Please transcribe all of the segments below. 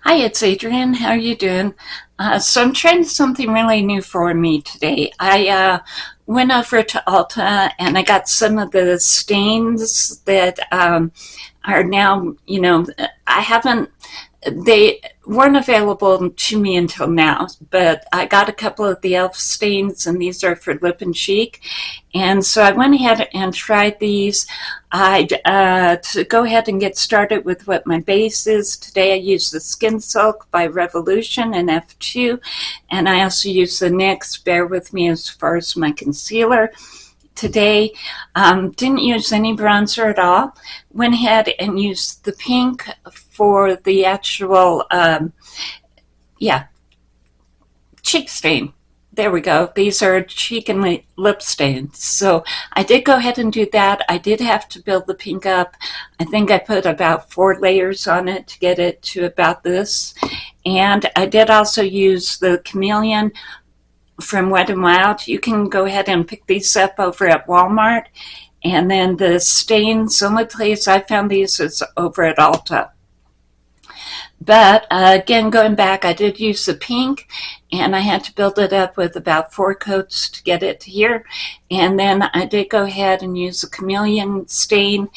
Hi, it's Adrienne. How are you doing? So I'm trying something really new for me today. I went over to Ulta and I got some of the stains that are now, I haven't, they weren't available to me until now, but I got a couple of the e.l.f. stains, and these are for lip and cheek. And so I went ahead and tried these. To go ahead and get started with what my base is. Today I use the Skin Silk by Revolution in F2, and I also use the NYX. Bear with me as far as my concealer. Today, didn't use any bronzer at all. Went ahead and used the pink for the actual, cheek stain. There we go. These are cheek and lip stains. So I did go ahead and do that. I did have to build the pink up. I think I put about 4 layers on it to get it to about this. And I did also use the Chameleon from WetnWild. You can go ahead and pick these up over at Walmart. And then the stains, the only place I found these is over at Ulta. But again, going back, I did use the pink, and I had to build it up with about 4 coats to get it to here. And then I did go ahead and use the Chameleon stain,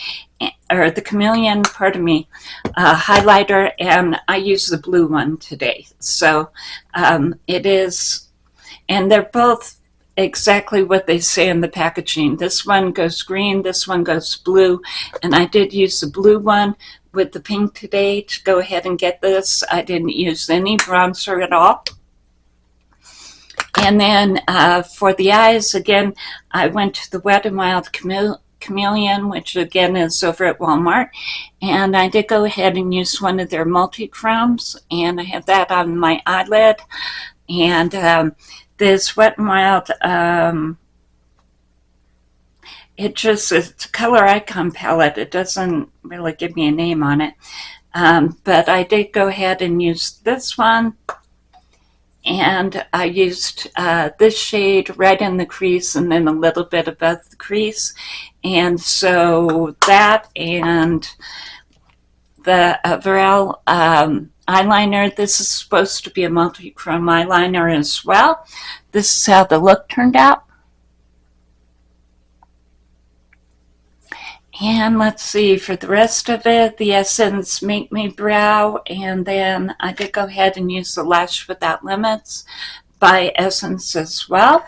or the Chameleon, pardon me, highlighter, and I used the blue one today. So it is, and they're both exactly what they say in the packaging. This one goes green, this one goes blue, and I did use the blue one with the pink today to go ahead and get this. I didn't use any bronzer at all. And then for the eyes, again, I went to the WetnWild Chameleon, which again is over at Walmart, and I did go ahead and use one of their Multichromes, and I have that on my eyelid. And this WetnWild, it's a color icon palette. It doesn't really give me a name on it. But I did go ahead and use this one. And I used this shade right in the crease and then a little bit above the crease. And so that and the Averill eyeliner. This is supposed to be a multi-chrome eyeliner as well. This is how the look turned out. And let's see, for the rest of it, the Essence Make Me Brow, and then I did go ahead and use the Lash Without Limits by Essence as well.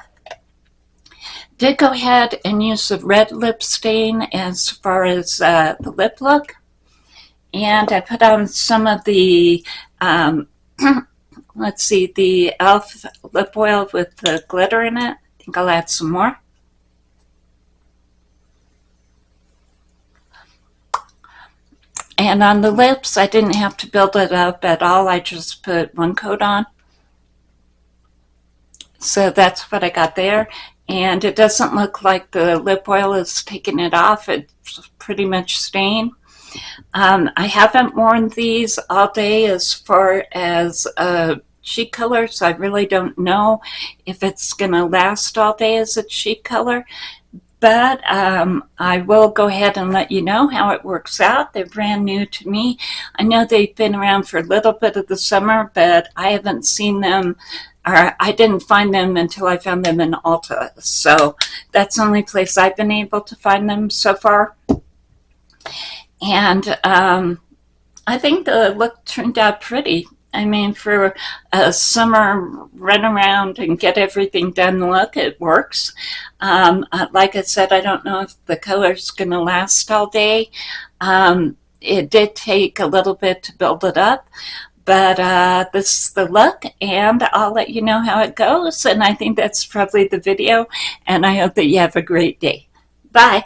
Did go ahead and use the red lip stain as far as the lip look. And I put on some of the, let's see, the e.l.f. lip oil with the glitter in it. I think I'll add some more. And on the lips, I didn't have to build it up at all. I just put 1 coat on. So that's what I got there. And it doesn't look like the lip oil is taking it off. It's pretty much stained. I haven't worn these all day as far as cheek color, so I really don't know if it's going to last all day as a cheek color. But I will go ahead and let you know how it works out. They're brand new to me. I know they've been around for a little bit of the summer, but I haven't seen them, or I didn't find them until I found them in Ulta. So that's the only place I've been able to find them so far. And I think the look turned out pretty. I mean, for a summer run around and get everything done look, it works. Like I said, I don't know if the color's going to last all day. It did take a little bit to build it up, but this is the look, and I'll let you know how it goes. And I think that's probably the video, and I hope that you have a great day. Bye.